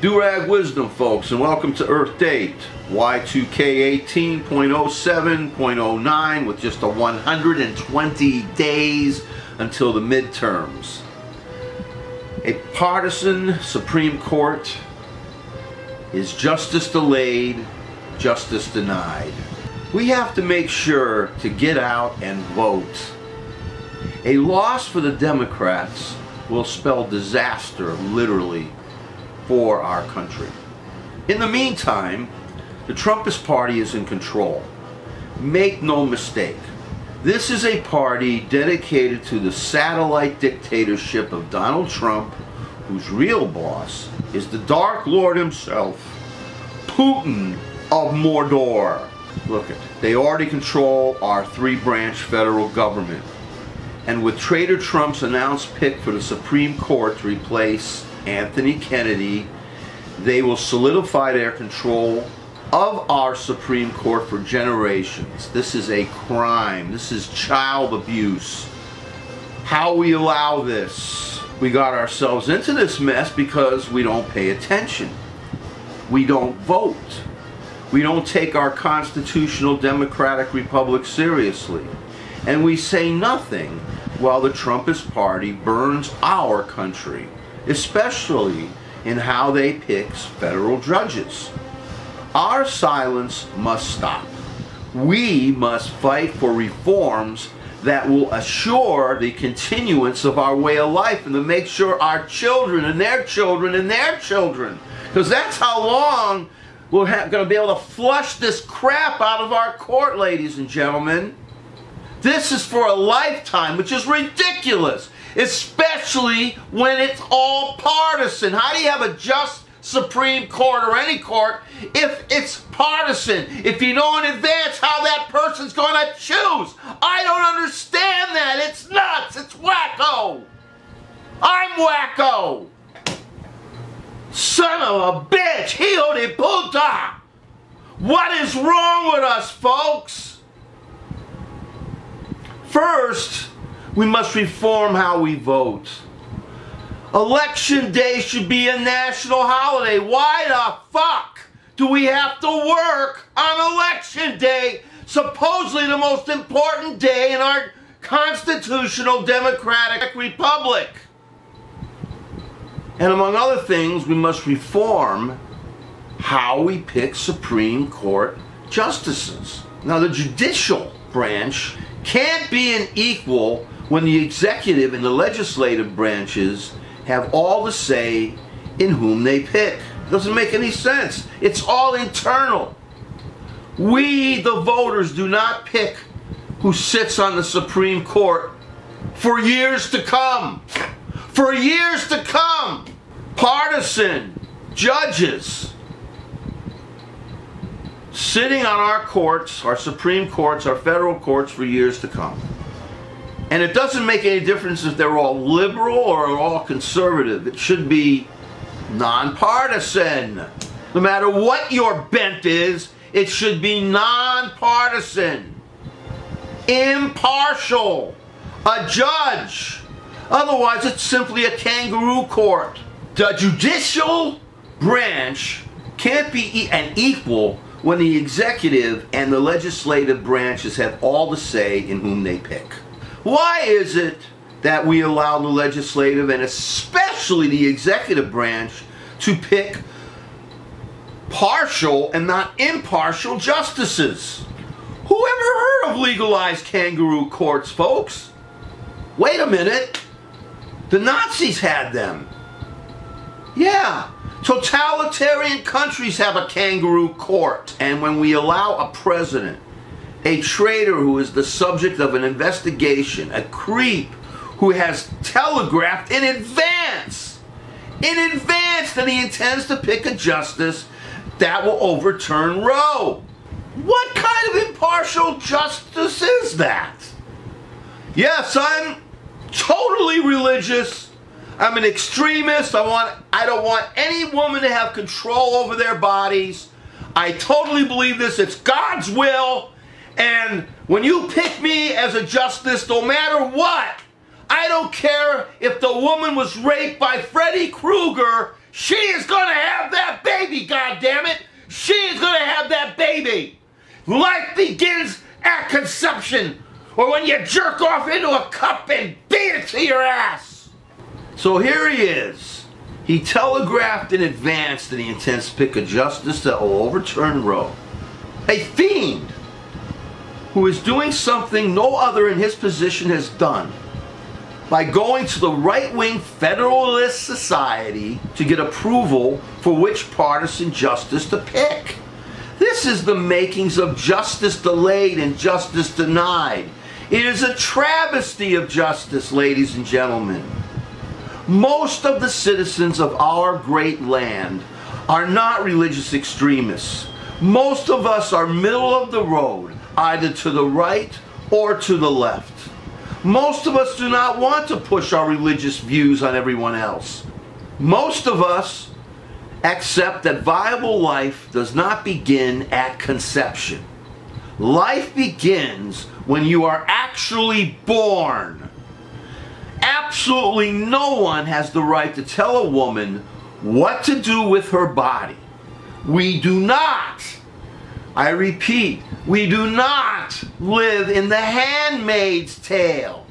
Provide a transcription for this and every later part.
Durag Wisdom, folks, and welcome to Earth Date Y2K 18.07.09 with just 120 days until the midterms. A partisan Supreme Court is justice delayed, justice denied. We have to make sure to get out and vote. A loss for the Democrats will spell disaster, literally, for our country. In the meantime, the Trumpist Party is in control. Make no mistake, this is a party dedicated to the satellite dictatorship of Donald Trump, whose real boss is the Dark Lord himself, Putin of Mordor. Look it, they already control our three-branch federal government. And with Traitor Trump's announced pick for the Supreme Court to replace Anthony Kennedy, they will solidify their control of our Supreme Court for generations. This is a crime. This is child abuse. How we allow this? We got ourselves into this mess because we don't pay attention. We don't vote. We don't take our constitutional democratic republic seriously. And we say nothing while the Trumpist Party burns our country, especially in how they pick federal judges. Our silence must stop. We must fight for reforms that will assure the continuance of our way of life and to make sure our children and their children and their children, because that's how long we're going to be able to flush this crap out of our court, ladies and gentlemen. This is for a lifetime, which is ridiculous, especially when it's all partisan. How do you have a just Supreme Court or any court if it's partisan? If you know in advance how that person's going to choose. I don't understand that. It's nuts. It's wacko. I'm wacko. Son of a bitch. Hijo de puta. What is wrong with us, folks? First, we must reform how we vote. Election day should be a national holiday. Why the fuck do we have to work on election day? Supposedly the most important day in our constitutional democratic republic. And among other things, we must reform how we pick Supreme Court justices. Now, the judicial branch can't be an equal when the executive and the legislative branches have all the say in whom they pick. It doesn't make any sense. It's all internal. We, the voters, do not pick who sits on the Supreme Court for years to come. For years to come. Partisan judges sitting on our courts, our Supreme Courts, our federal courts for years to come. And it doesn't make any difference if they're all liberal or all conservative. It should be nonpartisan. No matter what your bent is, it should be nonpartisan, impartial, a judge. Otherwise, it's simply a kangaroo court. The judicial branch can't be an equal when the executive and the legislative branches have all the say in whom they pick. Why is it that we allow the legislative and especially the executive branch to pick partial and not impartial justices? Who ever heard of legalized kangaroo courts, folks? Wait a minute. The Nazis had them. Yeah. Totalitarian countries have a kangaroo court. And when we allow a president, a traitor who is the subject of an investigation, a creep who has telegraphed in advance that he intends to pick a justice that will overturn Roe. What kind of impartial justice is that? Yes, I'm totally religious. I'm an extremist. I don't want any woman to have control over their bodies. I totally believe this. It's God's will. And when you pick me as a justice, no matter what, I don't care if the woman was raped by Freddy Krueger, she is going to have baby, goddammit! She is gonna have that baby! Life begins at conception, or when you jerk off into a cup and beat it to your ass! So here he is. He telegraphed in advance that he intends to pick a justice that will overturn Roe. A fiend who is doing something no other in his position has done by going to the right-wing Federalist Society to get approval for which partisan justice to pick. This is the makings of justice delayed and justice denied. It is a travesty of justice, ladies and gentlemen. Most of the citizens of our great land are not religious extremists. Most of us are middle of the road, either to the right or to the left. Most of us do not want to push our religious views on everyone else. Most of us accept that viable life does not begin at conception. Life begins when you are actually born. Absolutely no one has the right to tell a woman what to do with her body. We do not, I repeat, we do not live in the Handmaid's Tale.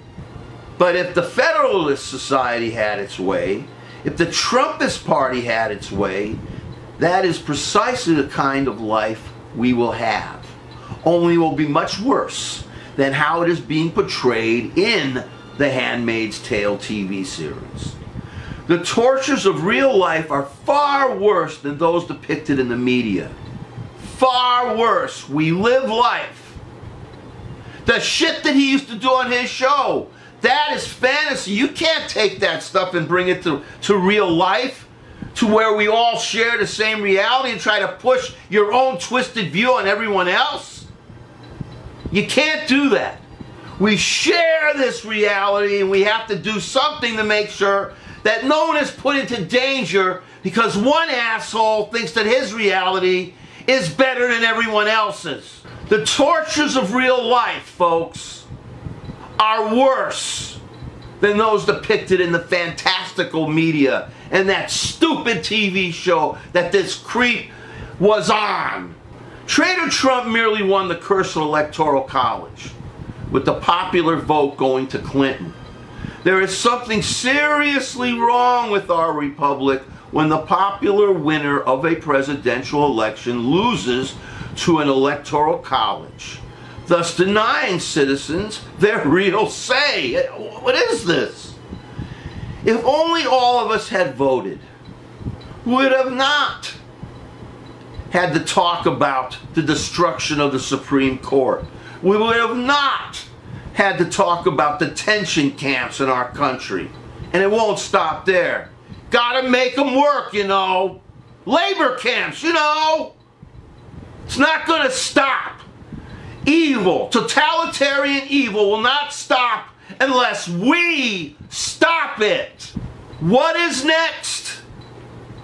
But if the Federalist Society had its way, if the Trumpist Party had its way, that is precisely the kind of life we will have. Only it will be much worse than how it is being portrayed in the Handmaid's Tale TV series. The tortures of real life are far worse than those depicted in the media. Far worse. We live life. The shit that he used to do on his show, that is fantasy. You can't take that stuff and bring it to real life, to where we all share the same reality and try to push your own twisted view on everyone else. You can't do that. We share this reality, and we have to do something to make sure that no one is put into danger because one asshole thinks that his reality is better than everyone else's. The tortures of real life, folks, are worse than those depicted in the fantastical media and that stupid TV show that this creep was on. Traitor Trump merely won the curse of Electoral College, with the popular vote going to Clinton. There is something seriously wrong with our republic when the popular winner of a presidential election loses to an electoral college, thus denying citizens their real say. What is this? If only all of us had voted, we would have not had to talk about the destruction of the Supreme Court. We would have not had to talk about the detention camps in our country. And it won't stop there. Gotta make them work, you know. Labor camps, you know. It's not gonna stop. Evil, totalitarian evil will not stop unless we stop it. What is next?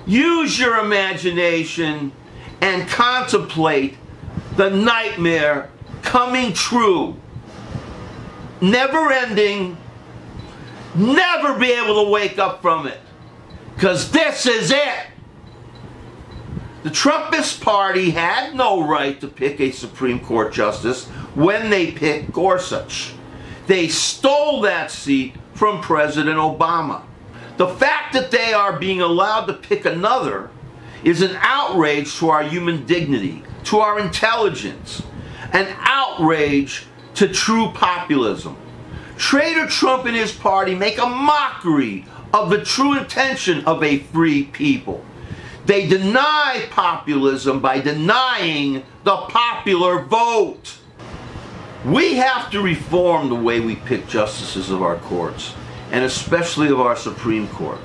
Use your imagination and contemplate the nightmare coming true. Never ending. Never be able to wake up from it. Because this is it. The Trumpist Party had no right to pick a Supreme Court justice when they picked Gorsuch. They stole that seat from President Obama. The fact that they are being allowed to pick another is an outrage to our human dignity, to our intelligence, an outrage to true populism. Traitor Trump and his party make a mockery of the true intention of a free people. They deny populism by denying the popular vote. We have to reform the way we pick justices of our courts, and especially of our Supreme Court.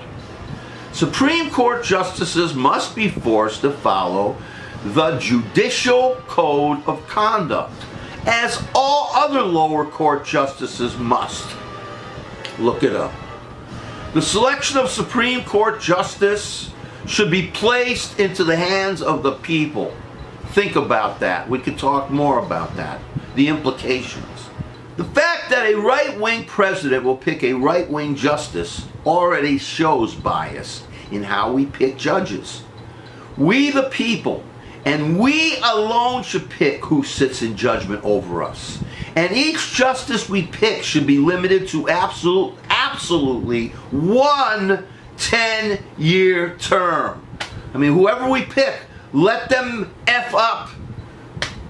Supreme Court justices must be forced to follow the Judicial Code of Conduct, as all other lower court justices must. Look it up. The selection of Supreme Court justice should be placed into the hands of the people. Think about that. We could talk more about that. The implications. The fact that a right-wing president will pick a right-wing justice already shows bias in how we pick judges. We the people, and we alone should pick who sits in judgment over us. And each justice we pick should be limited to absolutely one 10-year term. I mean, whoever we pick, let them F up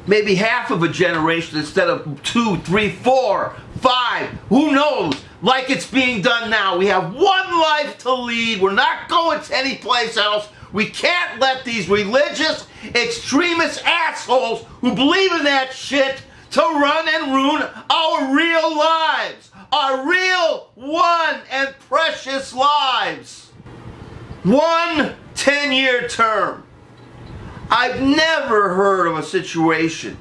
maybe half of a generation instead of 2, 3, 4, 5. Who knows? Like it's being done now. We have one life to lead. We're not going to any place else. We can't let these religious extremist assholes who believe in that shit to run and ruin our real lives. Our real one and precious lives. One 10-year term. I've never heard of a situation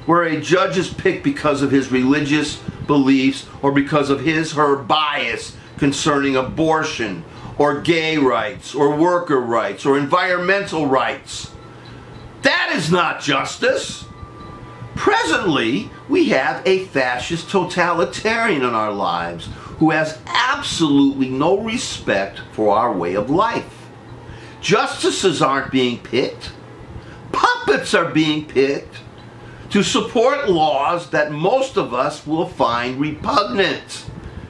where a judge is picked because of his religious beliefs or because of his/her bias concerning abortion or gay rights or worker rights or environmental rights. That is not justice. Presently, we have a fascist totalitarian in our lives who has absolutely no respect for our way of life. Justices aren't being picked. Puppets are being picked to support laws that most of us will find repugnant.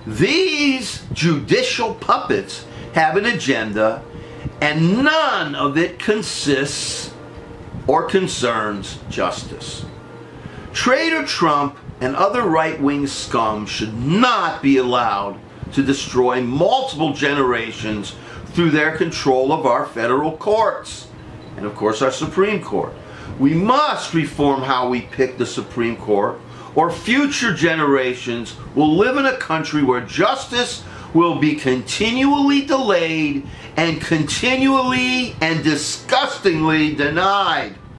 These judicial puppets have an agenda, and none of it consists or concerns justice. Traitor Trump and other right-wing scum should not be allowed to destroy multiple generations through their control of our federal courts and, of course, our Supreme Court. We must reform how we pick the Supreme Court, or future generations will live in a country where justice will be continually delayed and continually and disgustingly denied.